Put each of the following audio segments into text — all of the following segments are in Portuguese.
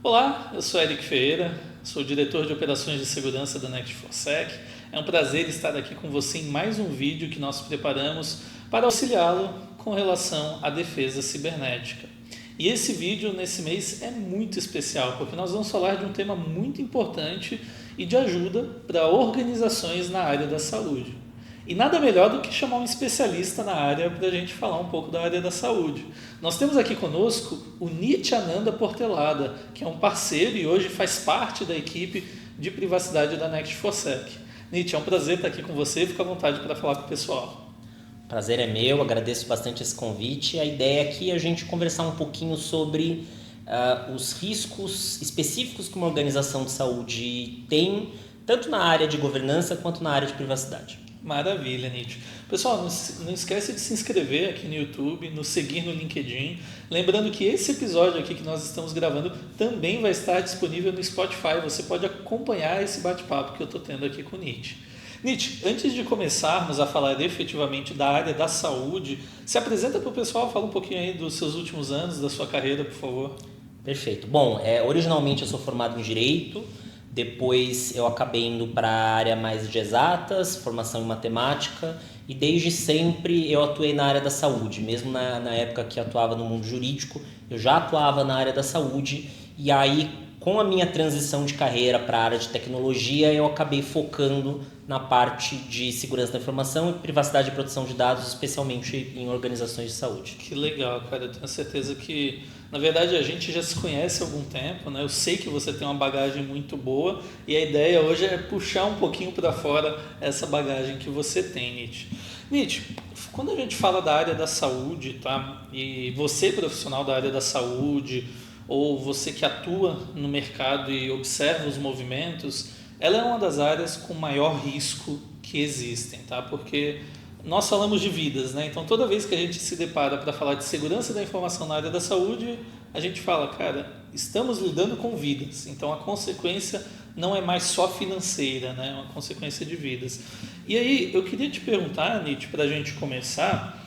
Olá, eu sou Eric Ferreira, sou diretor de operações de segurança da Next4Sec. É um prazer estar aqui com você em mais um vídeo que nós preparamos para auxiliá-lo com relação à defesa cibernética. E esse vídeo nesse mês é muito especial porque nós vamos falar de um tema muito importante e de ajuda para organizações na área da saúde. E nada melhor do que chamar um especialista na área para a gente falar um pouco da área da saúde. Nós temos aqui conosco o Nityananda Portelada, que é um parceiro e hoje faz parte da equipe de privacidade da Next4Sec. Nit, é um prazer estar aqui com você, fica à vontade para falar com o pessoal. Prazer é meu, agradeço bastante esse convite. A ideia aqui é a gente conversar um pouquinho sobre os riscos específicos que uma organização de saúde tem, tanto na área de governança quanto na área de privacidade. Maravilha, Nit. Pessoal, não esquece de se inscrever aqui no YouTube, nos seguir no LinkedIn. Lembrando que esse episódio aqui que nós estamos gravando também vai estar disponível no Spotify. Você pode acompanhar esse bate-papo que eu estou tendo aqui com o Nit. Nit, antes de começarmos a falar efetivamente da área da saúde, se apresenta para o pessoal, fala um pouquinho aí dos seus últimos anos, da sua carreira, por favor. Perfeito. Bom, originalmente eu sou formado em Direito, depois eu acabei indo para a área mais de exatas, formação em matemática, e desde sempre eu atuei na área da saúde. Mesmo na época que atuava no mundo jurídico, eu já atuava na área da saúde, e aí com a minha transição de carreira para a área de tecnologia, eu acabei focando na parte de segurança da informação e privacidade e proteção de dados, especialmente em organizações de saúde. Que legal, cara. Eu tenho certeza que, na verdade, a gente já se conhece há algum tempo, né? Eu sei que você tem uma bagagem muito boa e a ideia hoje é puxar um pouquinho para fora essa bagagem que você tem, Nit. Nit, quando a gente fala da área da saúde, tá? E você, profissional da área da saúde, ou você que atua no mercado e observa os movimentos, ela é uma das áreas com maior risco que existem, tá? Porque nós falamos de vidas, né? Então toda vez que a gente se depara para falar de segurança da informação na área da saúde, a gente fala, cara, estamos lidando com vidas. Então a consequência não é mais só financeira, né? É uma consequência de vidas. E aí eu queria te perguntar, Nit, para a gente começar,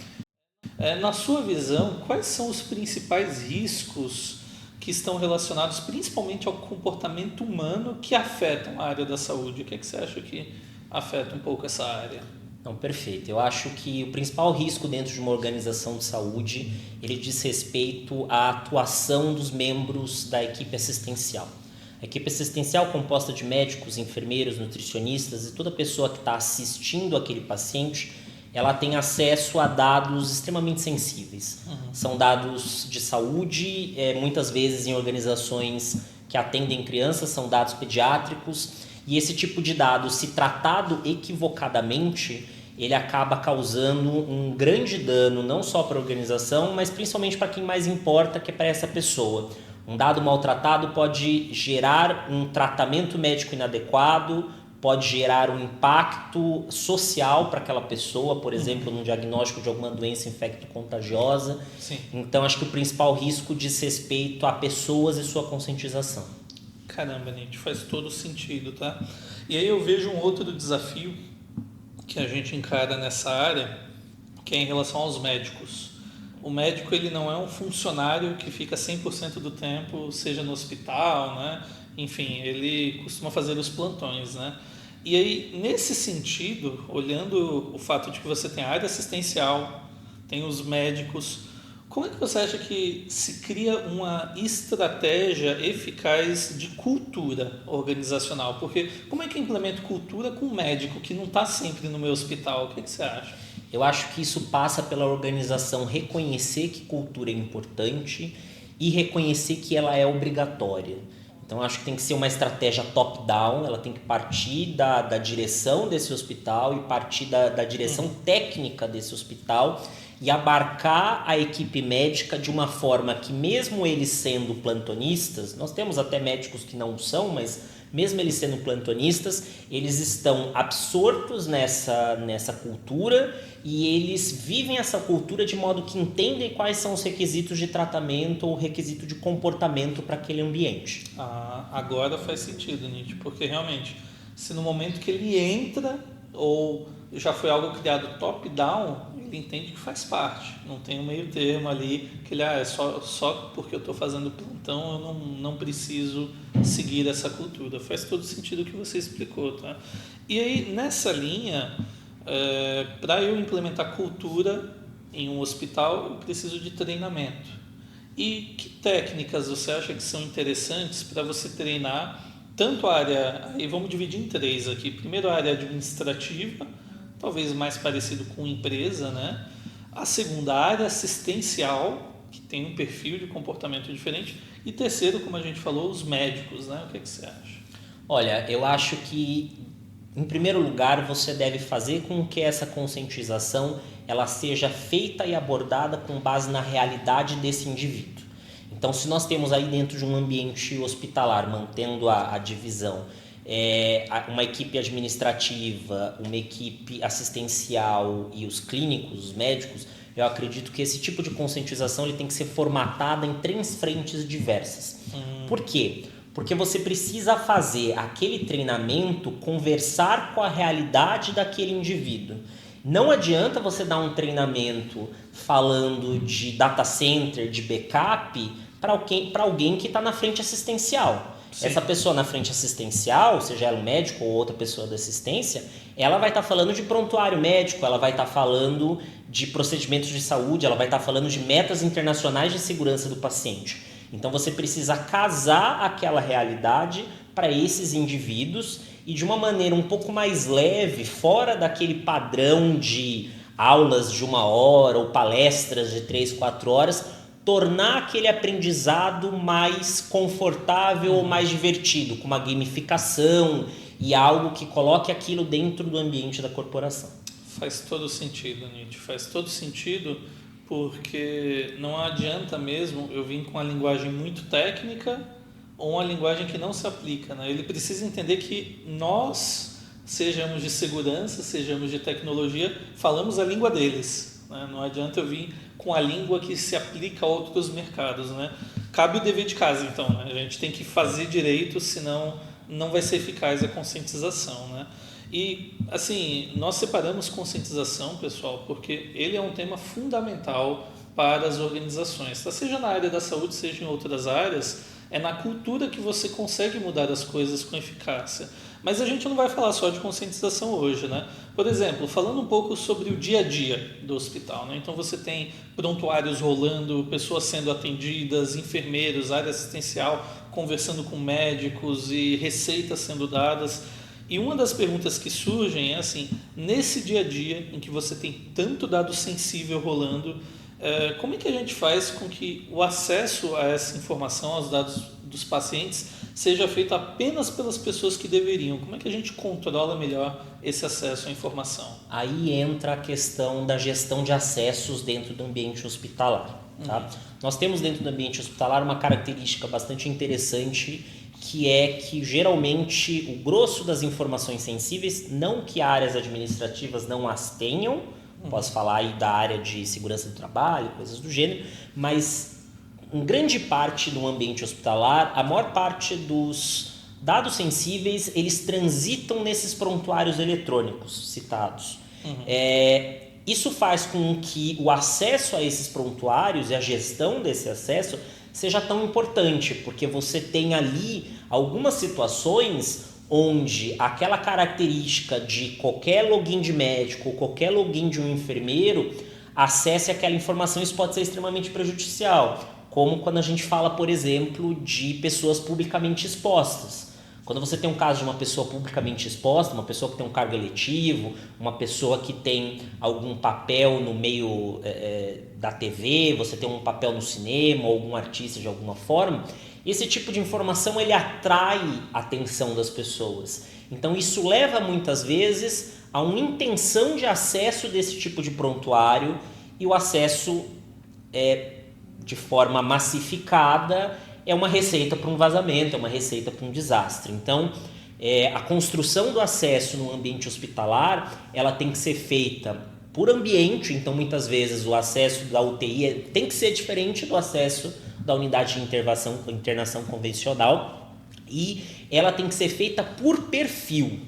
na sua visão, quais são os principais riscos que estão relacionados principalmente ao comportamento humano que afetam a área da saúde? O que é que você acha que afeta um pouco essa área? Não, perfeito. Eu acho que o principal risco dentro de uma organização de saúde, ele diz respeito à atuação dos membros da equipe assistencial. A equipe assistencial composta de médicos, enfermeiros, nutricionistas e toda pessoa que está assistindo aquele paciente, ela tem acesso a dados extremamente sensíveis. São dados de saúde, muitas vezes em organizações que atendem crianças, são dados pediátricos, e esse tipo de dado, se tratado equivocadamente, ele acaba causando um grande dano, não só para a organização, mas principalmente para quem mais importa, que é para essa pessoa. Um dado maltratado pode gerar um tratamento médico inadequado, pode gerar um impacto social para aquela pessoa, por exemplo, no diagnóstico de alguma doença infecto-contagiosa. Sim. Então, acho que o principal risco diz respeito a pessoas e sua conscientização. Caramba, Nit, faz todo sentido, tá? E aí eu vejo um outro desafio que a gente encara nessa área, que é em relação aos médicos. O médico, ele não é um funcionário que fica 100% do tempo, seja no hospital, né? Enfim, ele costuma fazer os plantões, né? E aí, nesse sentido, olhando o fato de que você tem a área assistencial, tem os médicos, como é que você acha que se cria uma estratégia eficaz de cultura organizacional? Porque como é que eu implemento cultura com um médico que não está sempre no meu hospital? O que você acha? Eu acho que isso passa pela organização reconhecer que cultura é importante e reconhecer que ela é obrigatória. Então, acho que tem que ser uma estratégia top-down, ela tem que partir da direção desse hospital e partir da direção técnica desse hospital e abarcar a equipe médica de uma forma que, mesmo eles sendo plantonistas, nós temos até médicos que não são, mas mesmo eles sendo plantonistas, eles estão absortos nessa cultura e eles vivem essa cultura de modo que entendem quais são os requisitos de tratamento ou requisito de comportamento para aquele ambiente. Ah, agora faz sentido, Nietzsche, porque realmente, se no momento que ele entra ou já foi algo criado top-down, ele entende que faz parte, não tem um meio termo ali, que ele, é só porque eu estou fazendo plantão eu não preciso seguir essa cultura. Faz todo sentido o que você explicou, tá? E aí, nessa linha, para eu implementar cultura em um hospital, eu preciso de treinamento. E que técnicas você acha que são interessantes para você treinar tanto a área, aí vamos dividir em 3 aqui. Primeiro a área administrativa, talvez mais parecido com empresa, né? A segunda, a área assistencial, que tem um perfil de comportamento diferente. E terceiro, como a gente falou, os médicos, né? O que você acha? Olha, eu acho que, em primeiro lugar, você deve fazer com que essa conscientização ela seja feita e abordada com base na realidade desse indivíduo. Então, se nós temos aí dentro de um ambiente hospitalar, mantendo a divisão, uma equipe administrativa, uma equipe assistencial e os clínicos, os médicos, eu acredito que esse tipo de conscientização ele tem que ser formatada em 3 frentes diversas. Por quê? Porque você precisa fazer aquele treinamento conversar com a realidade daquele indivíduo. Não adianta você dar um treinamento falando de data center, de backup, para alguém que está na frente assistencial. Sim. Essa pessoa na frente assistencial, seja ela um médico ou outra pessoa da assistência, ela vai estar falando de prontuário médico, ela vai estar falando de procedimentos de saúde, ela vai estar falando de metas internacionais de segurança do paciente. Então você precisa casar aquela realidade para esses indivíduos e de uma maneira um pouco mais leve, fora daquele padrão de aulas de 1 hora ou palestras de 3, 4 horas, tornar aquele aprendizado mais confortável ou mais divertido, com uma gamificação e algo que coloque aquilo dentro do ambiente da corporação. Faz todo sentido, Nietzsche, faz todo sentido, porque não adianta mesmo eu vir com uma linguagem muito técnica ou uma linguagem que não se aplica, né? Ele precisa entender que nós, sejamos de segurança, sejamos de tecnologia, falamos a língua deles, né? Não adianta eu vir com a língua que se aplica a outros mercados, né? Cabe o dever de casa, então, né? A gente tem que fazer direito, senão não vai ser eficaz a conscientização, né? E, assim, nós separamos conscientização, pessoal, porque ele é um tema fundamental para as organizações, tá? Seja na área da saúde, seja em outras áreas, é na cultura que você consegue mudar as coisas com eficácia. Mas a gente não vai falar só de conscientização hoje, né? Por exemplo, falando um pouco sobre o dia a dia do hospital, né? Então você tem prontuários rolando, pessoas sendo atendidas, enfermeiros, área assistencial conversando com médicos e receitas sendo dadas. E uma das perguntas que surgem é assim, nesse dia a dia em que você tem tanto dado sensível rolando, como é que a gente faz com que o acesso a essa informação, aos dados dos pacientes, seja feito apenas pelas pessoas que deveriam? Como é que a gente controla melhor esse acesso à informação? Aí entra a questão da gestão de acessos dentro do ambiente hospitalar. Tá? Nós temos dentro do ambiente hospitalar uma característica bastante interessante, que é que geralmente o grosso das informações sensíveis, não que áreas administrativas não as tenham, posso falar aí da área de segurança do trabalho, coisas do gênero, mas em grande parte do ambiente hospitalar, a maior parte dos dados sensíveis, eles transitam nesses prontuários eletrônicos citados. Isso faz com que o acesso a esses prontuários e a gestão desse acesso seja tão importante, porque você tem ali algumas situações onde aquela característica de qualquer login de médico ou qualquer login de um enfermeiro acesse aquela informação, isso pode ser extremamente prejudicial, como quando a gente fala, por exemplo, de pessoas publicamente expostas. Quando você tem um caso de uma pessoa publicamente exposta, uma pessoa que tem um cargo eletivo, uma pessoa que tem algum papel no meio da TV, você tem um papel no cinema, ou algum artista de alguma forma, esse tipo de informação ele atrai a atenção das pessoas. Então isso leva muitas vezes a uma intenção de acesso desse tipo de prontuário, e o acesso de forma massificada é uma receita para um vazamento, é uma receita para um desastre. Então, a construção do acesso no ambiente hospitalar, ela tem que ser feita por ambiente. Então, muitas vezes, o acesso da UTI tem que ser diferente do acesso da unidade de internação convencional, e ela tem que ser feita por perfil.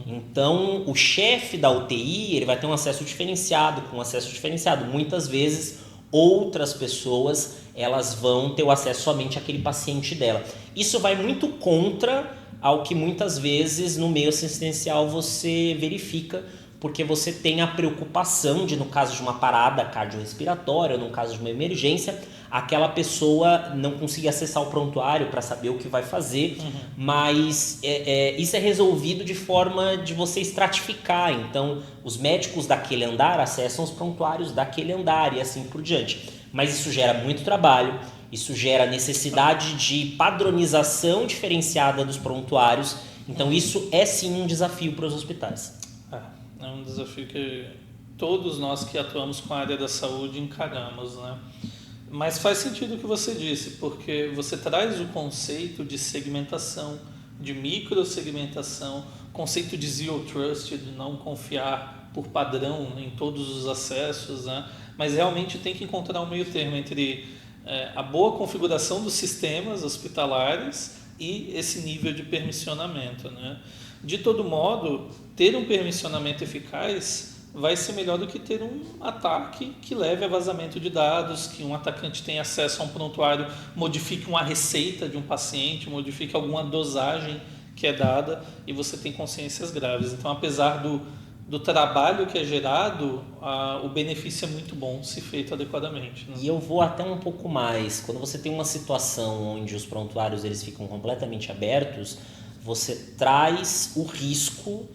Então, o chefe da UTI ele vai ter um acesso diferenciado, com acesso diferenciado. Muitas vezes, outras pessoas elas vão ter o acesso somente àquele paciente dela. Isso vai muito contra ao que muitas vezes no meio assistencial você verifica, porque você tem a preocupação de, no caso de uma parada cardiorrespiratória, ou no caso de uma emergência, aquela pessoa não conseguir acessar o prontuário para saber o que vai fazer, mas isso é resolvido de forma de você estratificar. Então, os médicos daquele andar acessam os prontuários daquele andar e assim por diante. Mas isso gera muito trabalho, isso gera necessidade de padronização diferenciada dos prontuários. Então, isso é sim um desafio para os hospitais. É um desafio que todos nós que atuamos com a área da saúde encaramos, né? Mas faz sentido o que você disse, porque você traz o conceito de segmentação, de microsegmentação, conceito de zero trust, de não confiar por padrão em todos os acessos, né? Mas realmente tem que encontrar um meio termo entre a boa configuração dos sistemas hospitalares e esse nível de permissionamento, né? De todo modo, ter um permissionamento eficaz vai ser melhor do que ter um ataque que leve a vazamento de dados, que um atacante tenha acesso a um prontuário, modifique uma receita de um paciente, modifique alguma dosagem que é dada e você tem consciências graves. Então, apesar do trabalho que é gerado, o benefício é muito bom se feito adequadamente, né? E eu vou até um pouco mais. Quando você tem uma situação onde os prontuários eles ficam completamente abertos, você traz o risco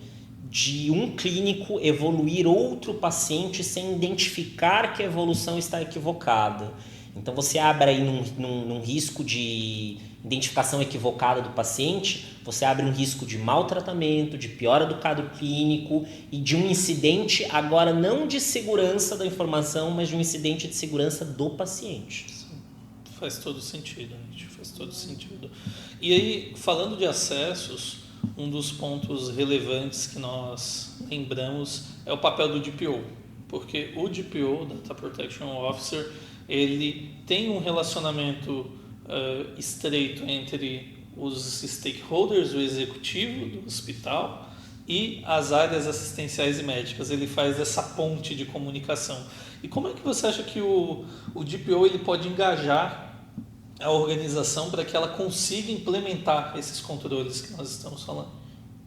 de um clínico evoluir outro paciente sem identificar que a evolução está equivocada. Então você abre aí num risco de identificação equivocada do paciente, você abre um risco de maltratamento, de piora do quadro clínico e de um incidente, agora não de segurança da informação, mas de um incidente de segurança do paciente. Faz todo sentido, gente, faz todo sentido. E aí, falando de acessos, um dos pontos relevantes que nós lembramos é o papel do DPO, porque o DPO, Data Protection Officer, ele tem um relacionamento estreito entre os stakeholders, o executivo do hospital e as áreas assistenciais e médicas. Ele faz essa ponte de comunicação. E como é que você acha que o DPO ele pode engajar a organização para que ela consiga implementar esses controles que nós estamos falando?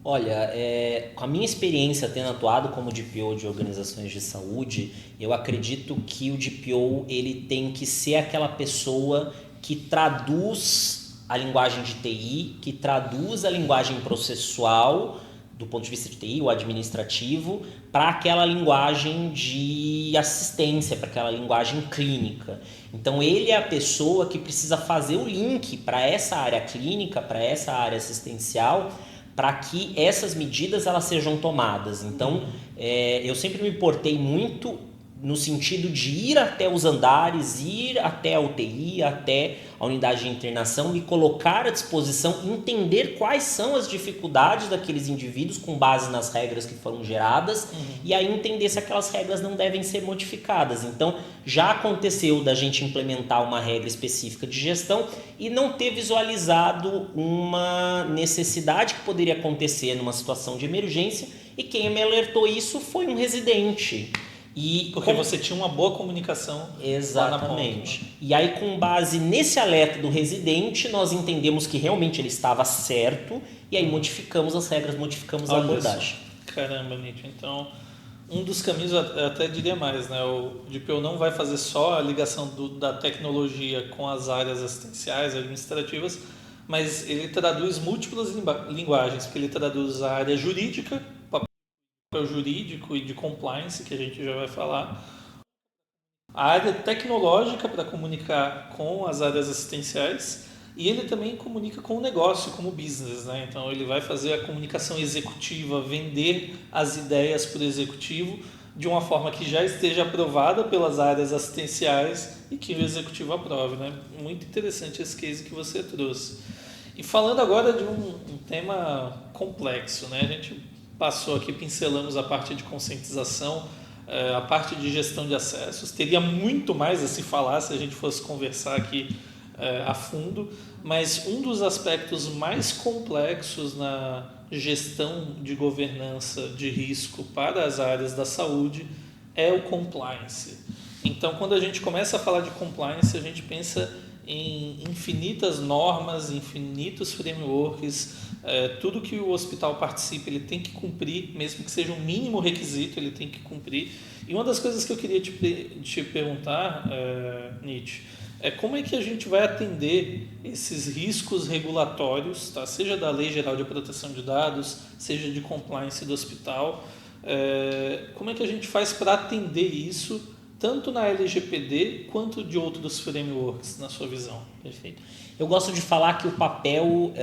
Olha, com a minha experiência tendo atuado como DPO de organizações de saúde, eu acredito que o DPO ele tem que ser aquela pessoa que traduz a linguagem de TI, que traduz a linguagem processual do ponto de vista de TI, o administrativo, para aquela linguagem de assistência, para aquela linguagem clínica. Então ele é a pessoa que precisa fazer o link para essa área clínica, para essa área assistencial, para que essas medidas elas sejam tomadas. Então eu sempre me portei muito no sentido de ir até os andares, ir até a UTI, até a unidade de internação e colocar à disposição, entender quais são as dificuldades daqueles indivíduos com base nas regras que foram geradas e aí entender se aquelas regras não devem ser modificadas. Então, já aconteceu da gente implementar uma regra específica de gestão e não ter visualizado uma necessidade que poderia acontecer numa situação de emergência e quem me alertou isso foi um residente. Porque você tinha uma boa comunicação. Exatamente. Lá na ponta, né? E aí, com base nesse alerta do residente, nós entendemos que realmente ele estava certo e aí modificamos as regras, modificamos a abordagem. Caramba, Nietzsche. Então, um dos caminhos, eu até diria mais, né? O DPO não vai fazer só a ligação da tecnologia com as áreas assistenciais, administrativas, mas ele traduz múltiplas linguagens, porque ele traduz a área jurídica, jurídico e de compliance, que a gente já vai falar, a área tecnológica para comunicar com as áreas assistenciais e ele também comunica com o negócio, como business, né? Então ele vai fazer a comunicação executiva, vender as ideias para o executivo de uma forma que já esteja aprovada pelas áreas assistenciais e que o executivo aprove, né? Muito interessante esse case que você trouxe. E falando agora de um tema complexo, né? A gente passou aqui, pincelamos a parte de conscientização, a parte de gestão de acessos. Teria muito mais a se falar se a gente fosse conversar aqui a fundo, mas um dos aspectos mais complexos gestão de governança de risco para as áreas da saúde é o compliance. Então, quando a gente começa a falar de compliance, a gente pensa em infinitas normas, infinitos frameworks, tudo que o hospital participe ele tem que cumprir, mesmo que seja um mínimo requisito, ele tem que cumprir. E uma das coisas que eu queria te perguntar, Nietzsche, é como é que a gente vai atender esses riscos regulatórios, tá? Seja da Lei Geral de Proteção de Dados, seja de compliance do hospital, como é que a gente faz para atender isso, tanto na LGPD quanto de outros frameworks, na sua visão? Perfeito. Eu gosto de falar que o papel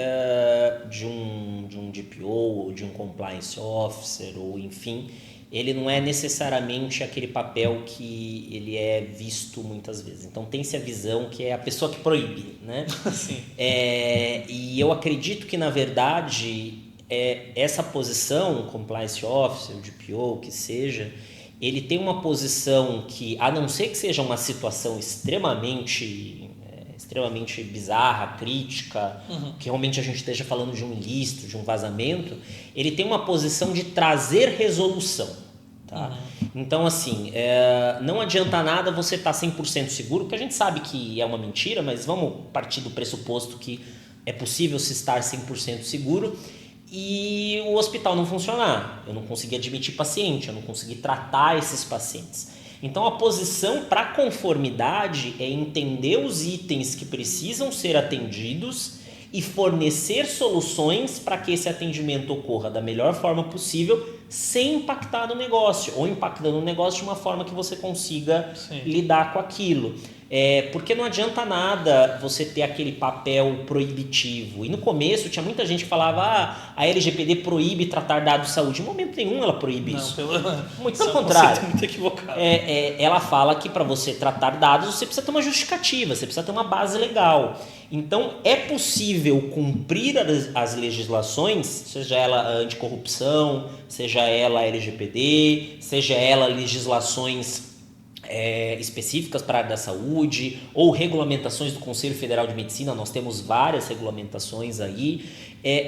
de um DPO ou de um Compliance Officer, ou enfim, ele não é necessariamente aquele papel que ele é visto muitas vezes. Então tem-se a visão que é a pessoa que proíbe, né? Sim. E eu acredito que, na verdade, essa posição, Compliance Officer, DPO, que seja, ele tem uma posição que, a não ser que seja uma situação extremamente bizarra, crítica, que realmente a gente esteja falando de um ilícito, de um vazamento, ele tem uma posição de trazer resolução. Tá? Então, assim, não adianta nada você estar 100% seguro, porque a gente sabe que é uma mentira, mas vamos partir do pressuposto que é possível se estar 100% seguro e o hospital não funcionar. Eu não consegui admitir paciente, eu não consegui tratar esses pacientes. Então, a posição para conformidade é entender os itens que precisam ser atendidos e fornecer soluções para que esse atendimento ocorra da melhor forma possível, sem impactar no negócio, ou impactando no negócio de uma forma que você consiga lidar com aquilo. Porque não adianta nada você ter aquele papel proibitivo. E no começo tinha muita gente que falava a LGPD proíbe tratar dados de saúde. Em momento nenhum ela proíbe isso. Muito pelo contrário. Muito equivocado. Ela fala que para você tratar dados você precisa ter uma justificativa, você precisa ter uma base legal. Então é possível cumprir as legislações, seja ela anticorrupção, seja ela LGPD, seja ela legislações específicas para a área da saúde ou regulamentações do Conselho Federal de Medicina. Nós temos várias regulamentações aí,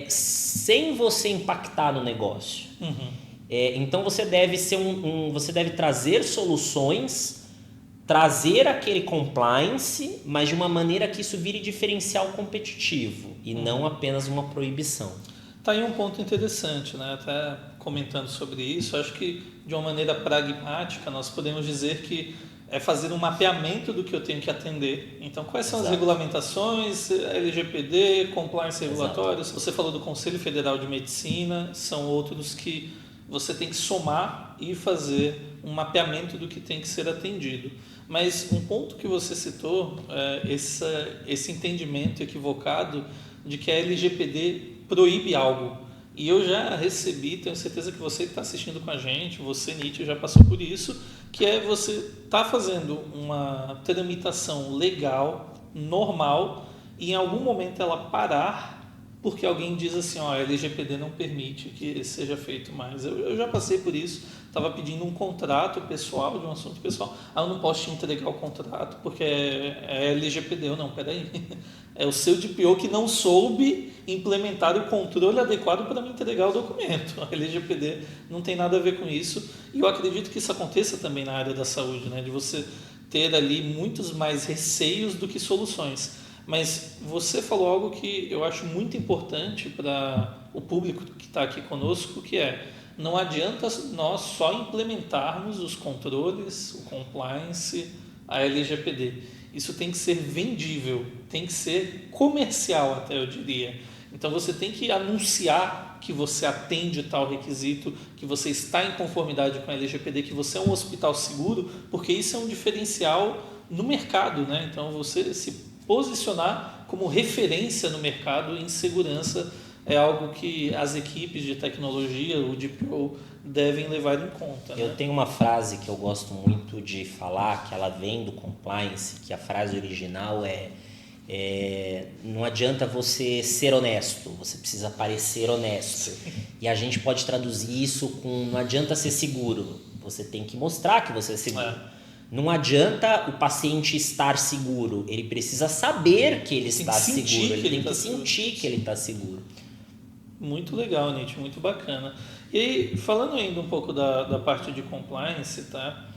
sem você impactar no negócio. Então você deve você deve trazer soluções, trazer aquele compliance, mas de uma maneira que isso vire diferencial competitivo e não apenas uma proibição. Tá aí um ponto interessante, né? Até comentando sobre isso, acho que de uma maneira pragmática nós podemos dizer que é fazer um mapeamento do que eu tenho que atender. Então, quais são as regulamentações, LGPD, compliance regulatórios? Você falou do Conselho Federal de Medicina, são outros que você tem que somar e fazer um mapeamento do que tem que ser atendido. Mas um ponto que você citou é esse entendimento equivocado de que a LGPD proíbe algo. E eu já recebi, tenho certeza que você que está assistindo com a gente, você, Nietzsche, já passou por isso, que é você tá fazendo uma tramitação legal, normal, e em algum momento ela parar porque alguém diz assim, a LGPD não permite que seja feito mais. Eu já passei por isso, estava pedindo um contrato pessoal, de um assunto pessoal, eu não posso te entregar o contrato porque é LGPD. Eu não, peraí, é o seu DPO que não soube implementar o controle adequado para me entregar o documento. A LGPD não tem nada a ver com isso, e eu acredito que isso aconteça também na área da saúde, né? De você ter ali muitos mais receios do que soluções. Mas você falou algo que eu acho muito importante para o público que está aqui conosco, que não adianta nós só implementarmos os controles, o compliance, a LGPD. Isso tem que ser vendível, tem que ser comercial até, eu diria. Então você tem que anunciar que você atende tal requisito, que você está em conformidade com a LGPD, que você é um hospital seguro, porque isso é um diferencial no mercado, né? Então você se posicionar como referência no mercado em segurança é algo que as equipes de tecnologia, o DPO, devem levar em conta. Né? Eu tenho uma frase que eu gosto muito de falar, que ela vem do compliance, que a frase original não adianta você ser honesto, você precisa parecer honesto. Sim. E a gente pode traduzir isso com não adianta ser seguro, você tem que mostrar que você é seguro. Não adianta o paciente estar seguro, ele precisa saber que ele está seguro, ele tem que sentir que ele está seguro. Muito legal, Nietzsche, muito bacana. E aí, falando ainda um pouco da parte de compliance, tá?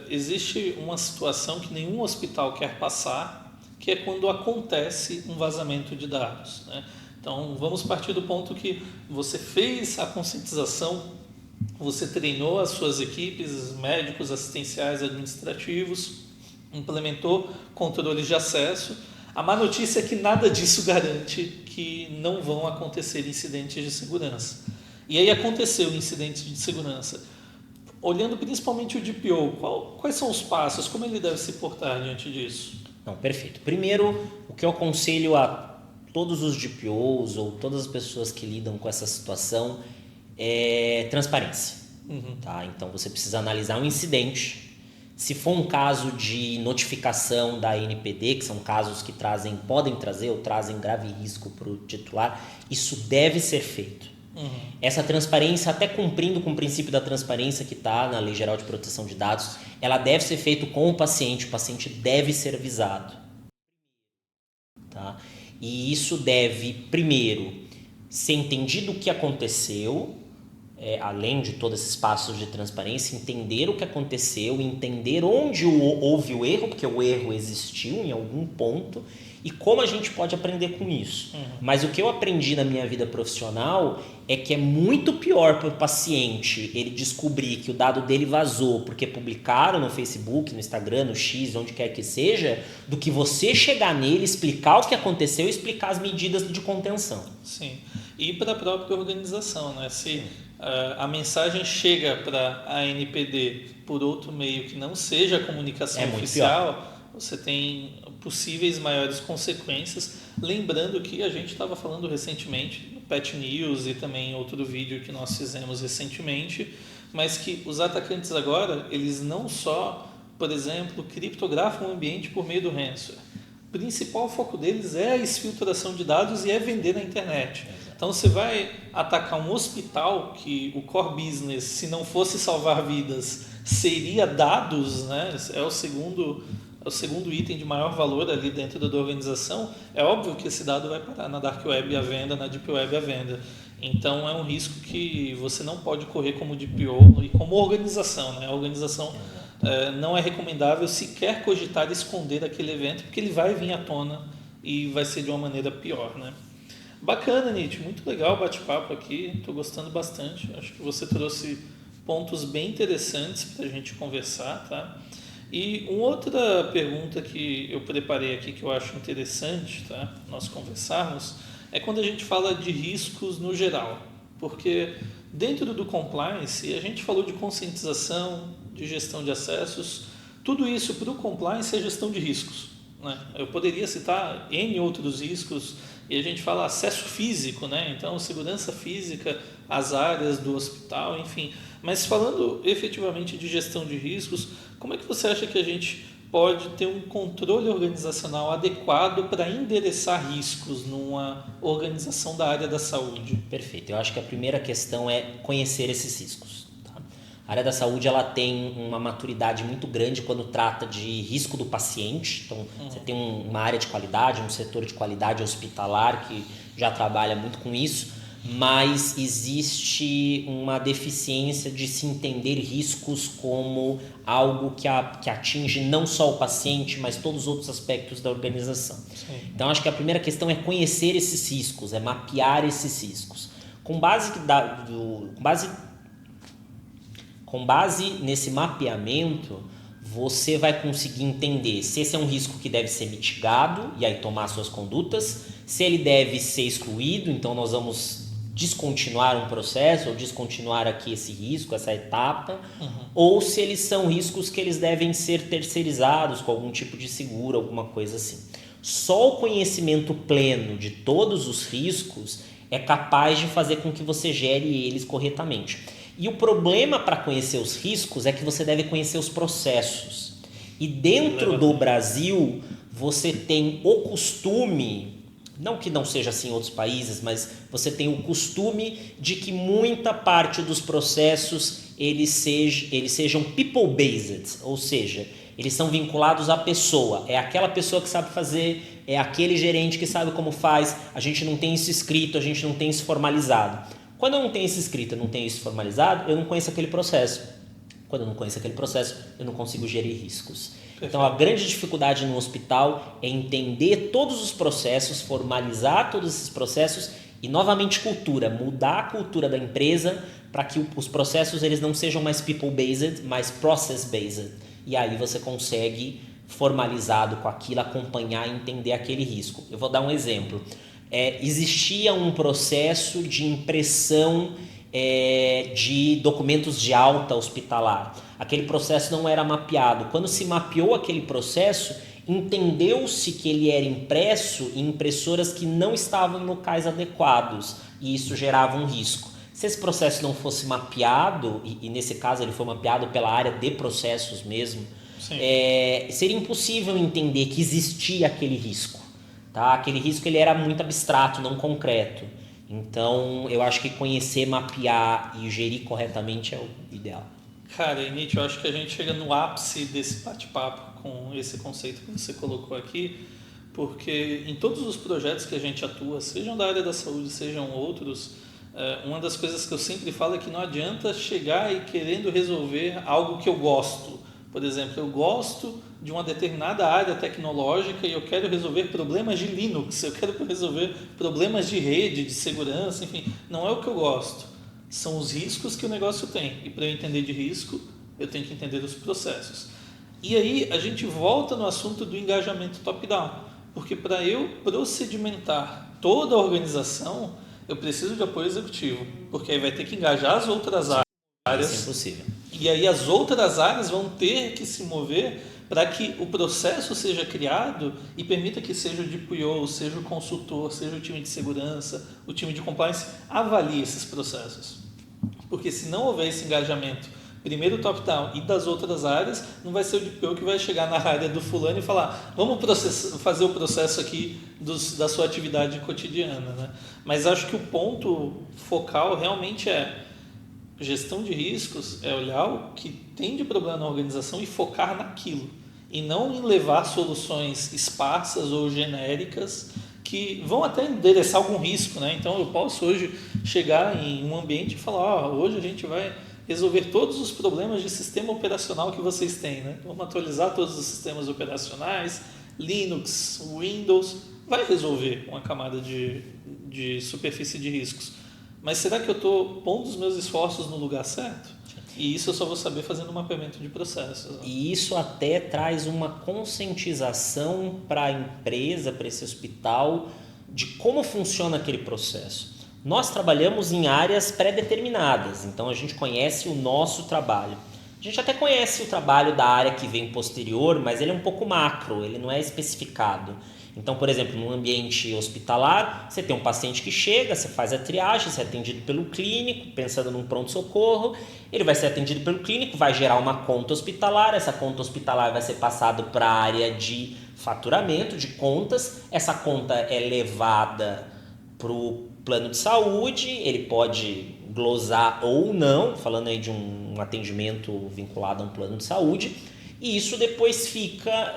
Existe uma situação que nenhum hospital quer passar, que é quando acontece um vazamento de dados, né? Então, vamos partir do ponto que você fez a conscientização, você treinou as suas equipes, médicos, assistenciais, administrativos, implementou controles de acesso. A má notícia é que nada disso garante que não vão acontecer incidentes de segurança. E aí aconteceu incidentes de segurança. Olhando principalmente o DPO, quais são os passos? Como ele deve se portar diante disso? Não, perfeito. Primeiro, o que eu aconselho a todos os DPOs ou todas as pessoas que lidam com essa situação é transparência. Tá? Então, você precisa analisar um incidente. Se for um caso de notificação da NPD, que são casos que podem trazer ou trazem grave risco para o titular, isso deve ser feito. Essa transparência, até cumprindo com o princípio da transparência que está na Lei Geral de Proteção de Dados, ela deve ser feita com o paciente deve ser avisado. Tá? E isso deve, primeiro, ser entendido o que aconteceu, além de todos esses passos de transparência, entender o que aconteceu, entender onde houve o erro, porque o erro existiu em algum ponto, e como a gente pode aprender com isso. Mas o que eu aprendi na minha vida profissional é que é muito pior para o paciente ele descobrir que o dado dele vazou porque publicaram no Facebook, no Instagram, no X, onde quer que seja, do que você chegar nele, explicar o que aconteceu e explicar as medidas de contenção. Sim, e para a própria organização, né? Se a mensagem chega para a NPD por outro meio que não seja a comunicação oficial, você tem possíveis maiores consequências. Lembrando que a gente estava falando recentemente no Pet News e também em outro vídeo que nós fizemos recentemente, mas que os atacantes agora, eles não só, por exemplo, criptografam o ambiente por meio do ransomware. O principal foco deles é a exfiltração de dados e é vender na internet. Então você vai atacar um hospital que o core business, se não fosse salvar vidas, seria dados, né? É o segundo item de maior valor ali dentro da organização. É óbvio que esse dado vai parar na Dark Web à venda, na Deep Web à venda. Então é um risco que você não pode correr como DPO e como organização, né? A organização não é recomendável sequer cogitar esconder aquele evento, porque ele vai vir à tona e vai ser de uma maneira pior, né? Bacana, Nietzsche, muito legal o bate-papo aqui, estou gostando bastante. Acho que você trouxe pontos bem interessantes para a gente conversar, tá? E uma outra pergunta que eu preparei aqui que eu acho interessante, tá, nós conversarmos, é quando a gente fala de riscos no geral. Porque dentro do compliance, a gente falou de conscientização, de gestão de acessos, tudo isso para o compliance é gestão de riscos, né? Eu poderia citar N outros riscos, e a gente fala acesso físico, né? Então segurança física, as áreas do hospital, enfim. Mas falando efetivamente de gestão de riscos, como é que você acha que a gente pode ter um controle organizacional adequado para endereçar riscos numa organização da área da saúde? Perfeito. Eu acho que a primeira questão é conhecer esses riscos. Tá? A área da saúde ela tem uma maturidade muito grande quando trata de risco do paciente. Então, você tem uma área de qualidade, um setor de qualidade hospitalar que já trabalha muito com isso, mas existe uma deficiência de se entender riscos como algo que atinge não só o paciente, mas todos os outros aspectos da organização. Sim. Então, acho que a primeira questão é conhecer esses riscos, é mapear esses riscos. Com base nesse mapeamento, você vai conseguir entender se esse é um risco que deve ser mitigado e aí tomar suas condutas, se ele deve ser excluído, então nós vamos descontinuar um processo ou descontinuar aqui esse risco, essa etapa, ou se eles são riscos que eles devem ser terceirizados com algum tipo de seguro, alguma coisa assim. Só o conhecimento pleno de todos os riscos é capaz de fazer com que você gere eles corretamente. E o problema para conhecer os riscos é que você deve conhecer os processos. E dentro do Brasil, você tem o costume, não que não seja assim em outros países, mas você tem o costume de que muita parte dos processos eles sejam people-based, ou seja, eles são vinculados à pessoa. É aquela pessoa que sabe fazer é aquele gerente que sabe como faz, a gente não tem isso escrito, a gente não tem isso formalizado. Quando eu não tenho isso escrito, eu não tenho isso formalizado, eu não conheço aquele processo. Quando eu não conheço aquele processo, eu não consigo gerir riscos. Então, a grande dificuldade no hospital é entender todos os processos, formalizar todos esses processos e, novamente, cultura. Mudar a cultura da empresa para que os processos eles não sejam mais people-based, mais process-based. E aí você consegue, formalizado com aquilo, acompanhar e entender aquele risco. Eu vou dar um exemplo. Existia um processo de impressão de documentos de alta hospitalar. Aquele processo não era mapeado. Quando se mapeou aquele processo, entendeu-se que ele era impresso em impressoras que não estavam em locais adequados e isso gerava um risco. Se esse processo não fosse mapeado, e nesse caso ele foi mapeado pela área de processos mesmo, seria impossível entender que existia aquele risco. Tá? Aquele risco ele era muito abstrato, não concreto. Então, eu acho que conhecer, mapear e gerir corretamente é o ideal. Cara, Nietzsche, eu acho que a gente chega no ápice desse bate-papo com esse conceito que você colocou aqui, porque em todos os projetos que a gente atua, sejam da área da saúde, sejam outros, uma das coisas que eu sempre falo é que não adianta chegar e querendo resolver algo que eu gosto. Por exemplo, eu gosto de uma determinada área tecnológica e eu quero resolver problemas de Linux, eu quero resolver problemas de rede, de segurança, enfim, não é o que eu gosto. São os riscos que o negócio tem. E para eu entender de risco, eu tenho que entender os processos. E aí a gente volta no assunto do engajamento top-down. Porque para eu procedimentar toda a organização, eu preciso de apoio executivo. Porque aí vai ter que engajar as outras áreas. Isso é impossível. E aí as outras áreas vão ter que se mover para que o processo seja criado e permita que seja o DPO, seja o consultor, seja o time de segurança, o time de compliance, avalie esses processos. Porque se não houver esse engajamento, primeiro top-down e das outras áreas, não vai ser o DPO que vai chegar na área do fulano e falar, vamos fazer o processo aqui da sua atividade cotidiana. Né? Mas acho que o ponto focal realmente é gestão de riscos, é olhar o que tem de problema na organização e focar naquilo. E não em levar soluções esparsas ou genéricas que vão até endereçar algum risco. Né? Então eu posso hoje chegar em um ambiente e falar, hoje a gente vai resolver todos os problemas de sistema operacional que vocês têm. Né? Vamos atualizar todos os sistemas operacionais, Linux, Windows, vai resolver uma camada de superfície de riscos. Mas será que eu estou pondo os meus esforços no lugar certo? E isso eu só vou saber fazendo um mapeamento de processos. Né? E isso até traz uma conscientização para a empresa, para esse hospital, de como funciona aquele processo. Nós trabalhamos em áreas pré-determinadas, então a gente conhece o nosso trabalho. A gente até conhece o trabalho da área que vem posterior, mas ele é um pouco macro, ele não é especificado. Então, por exemplo, num ambiente hospitalar, você tem um paciente que chega, você faz a triagem, você é atendido pelo clínico, pensando num pronto-socorro, ele vai ser atendido pelo clínico, vai gerar uma conta hospitalar, essa conta hospitalar vai ser passada para a área de faturamento, de contas, essa conta é levada para o plano de saúde, ele pode glosar ou não, falando aí de um atendimento vinculado a um plano de saúde, e isso depois fica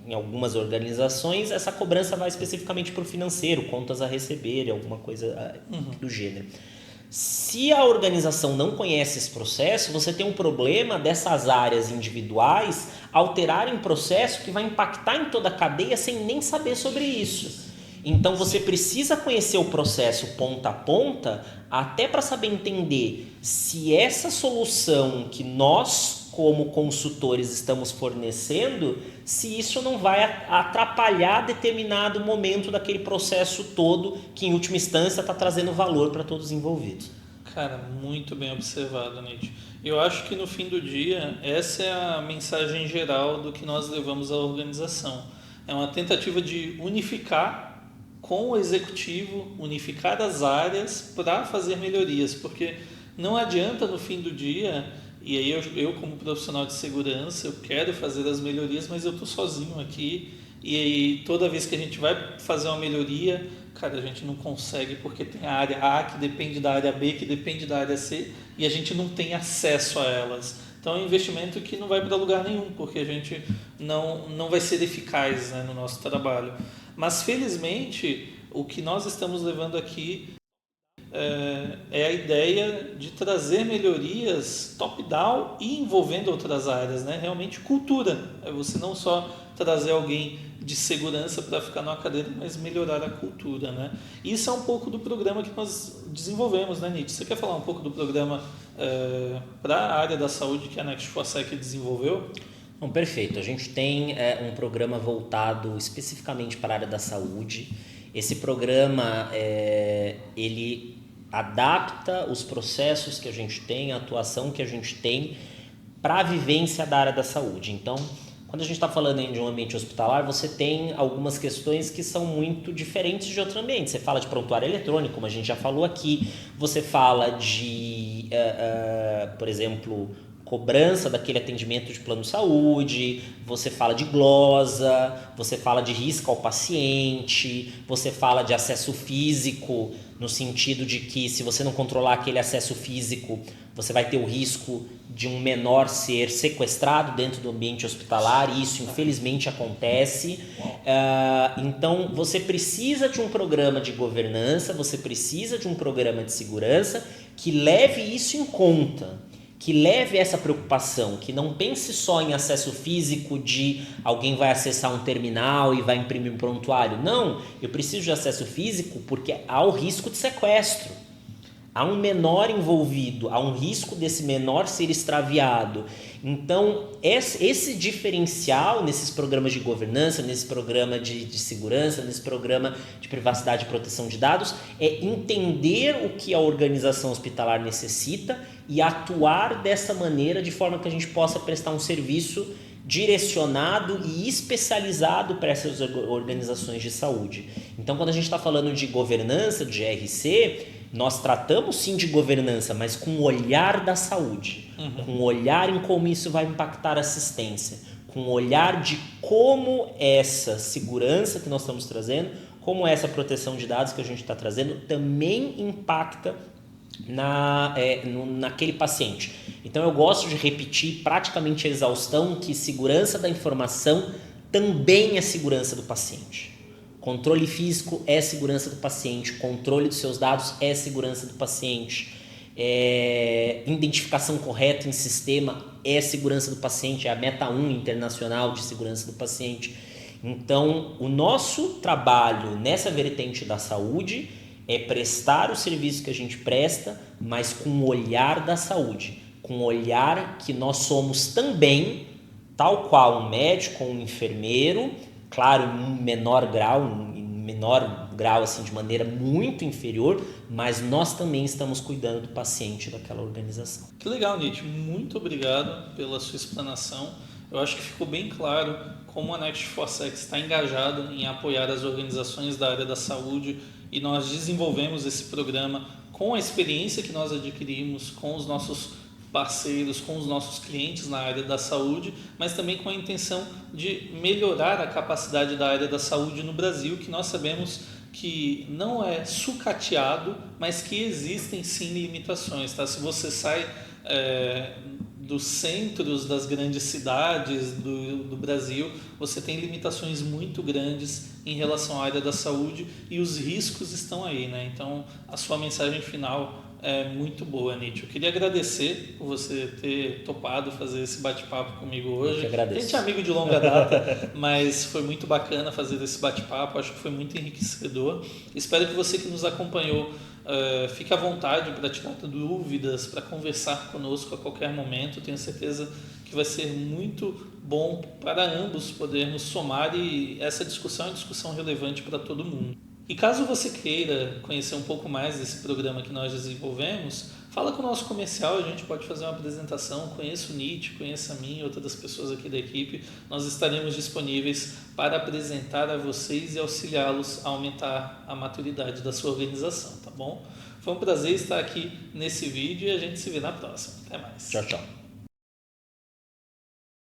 em algumas organizações, essa cobrança vai especificamente para o financeiro, contas a receber, alguma coisa do gênero. Se a organização não conhece esse processo, você tem um problema dessas áreas individuais alterarem um processo que vai impactar em toda a cadeia sem nem saber sobre isso. Então você precisa conhecer o processo ponta a ponta até para saber entender se essa solução que nós como consultores estamos fornecendo, se isso não vai atrapalhar determinado momento daquele processo todo que em última instância está trazendo valor para todos os envolvidos. Cara, muito bem observado, Nietzsche. Eu acho que no fim do dia, essa é a mensagem geral do que nós levamos à organização. É uma tentativa de unificar com o executivo, unificar as áreas para fazer melhorias, porque não adianta no fim do dia, e aí eu como profissional de segurança, eu quero fazer as melhorias, mas eu estou sozinho aqui, e aí toda vez que a gente vai fazer uma melhoria, cara, a gente não consegue porque tem a área A que depende da área B, que depende da área C, e a gente não tem acesso a elas. Então é um investimento que não vai para lugar nenhum, porque a gente não vai ser eficaz, né, no nosso trabalho. Mas felizmente o que nós estamos levando aqui é a ideia de trazer melhorias top-down e envolvendo outras áreas, né? Realmente cultura. É você não só trazer alguém de segurança para ficar numa cadeira, mas melhorar a cultura, né? Isso é um pouco do programa que nós desenvolvemos, né, Nietzsche? Você quer falar um pouco do programa para a área da saúde que a Next Forsec desenvolveu? Bom, perfeito. A gente tem um programa voltado especificamente para a área da saúde. Esse programa, ele adapta os processos que a gente tem, a atuação que a gente tem para a vivência da área da saúde. Então, quando a gente está falando de um ambiente hospitalar, você tem algumas questões que são muito diferentes de outro ambiente. Você fala de prontuário eletrônico, como a gente já falou aqui. Você fala de, por exemplo, cobrança daquele atendimento de plano de saúde, você fala de glosa, você fala de risco ao paciente, você fala de acesso físico, no sentido de que se você não controlar aquele acesso físico, você vai ter o risco de um menor ser sequestrado dentro do ambiente hospitalar, e isso infelizmente acontece. Então você precisa de um programa de governança, você precisa de um programa de segurança que leve isso em conta, que leve essa preocupação, que não pense só em acesso físico de alguém vai acessar um terminal e vai imprimir um prontuário. Não, eu preciso de acesso físico porque há o risco de sequestro. Há um menor envolvido, há um risco desse menor ser extraviado. Então, esse diferencial nesses programas de governança, nesse programa de segurança, nesse programa de privacidade e proteção de dados, é entender o que a organização hospitalar necessita e atuar dessa maneira de forma que a gente possa prestar um serviço direcionado e especializado para essas organizações de saúde. Então, quando a gente está falando de governança, de GRC, nós tratamos sim de governança, mas com o olhar da saúde, com o olhar em como isso vai impactar a assistência, com o olhar de como essa segurança que nós estamos trazendo, como essa proteção de dados que a gente está trazendo também impacta naquele paciente. Então eu gosto de repetir praticamente a exaustão que segurança da informação também é segurança do paciente. Controle físico é segurança do paciente, controle dos seus dados é segurança do paciente, identificação correta em sistema é segurança do paciente, é a Meta 1 internacional de segurança do paciente. Então, o nosso trabalho nessa vertente da saúde é prestar o serviço que a gente presta, mas com o olhar da saúde, com o olhar que nós somos também, tal qual um médico ou um enfermeiro, claro, em um menor grau assim, de maneira muito inferior, mas nós também estamos cuidando do paciente daquela organização. Que legal, Nietzsche. Muito obrigado pela sua explanação. Eu acho que ficou bem claro como a Next Forsec está engajada em apoiar as organizações da área da saúde, e nós desenvolvemos esse programa com a experiência que nós adquirimos com os nossos parceiros, com os nossos clientes na área da saúde, mas também com a intenção de melhorar a capacidade da área da saúde no Brasil, que nós sabemos que não é sucateado, mas que existem sim limitações. Tá? Se você sai dos centros das grandes cidades do Brasil, você tem limitações muito grandes em relação à área da saúde, e os riscos estão aí, né? Então, a sua mensagem final é muito boa, Nietzsche. Eu queria agradecer por você ter topado fazer esse bate-papo comigo hoje. Eu que agradeço. A gente é amigo de longa data, mas foi muito bacana fazer esse bate-papo. Acho que foi muito enriquecedor. Espero que você que nos acompanhou fique à vontade para tirar dúvidas, para conversar conosco a qualquer momento. Tenho certeza que vai ser muito bom para ambos podermos somar, e essa discussão é uma discussão relevante para todo mundo. E caso você queira conhecer um pouco mais desse programa que nós desenvolvemos, fala com o nosso comercial, a gente pode fazer uma apresentação, conheça o Nietzsche, conheça a mim e outras pessoas aqui da equipe. Nós estaremos disponíveis para apresentar a vocês e auxiliá-los a aumentar a maturidade da sua organização, tá bom? Foi um prazer estar aqui nesse vídeo e a gente se vê na próxima. Até mais. Tchau, tchau.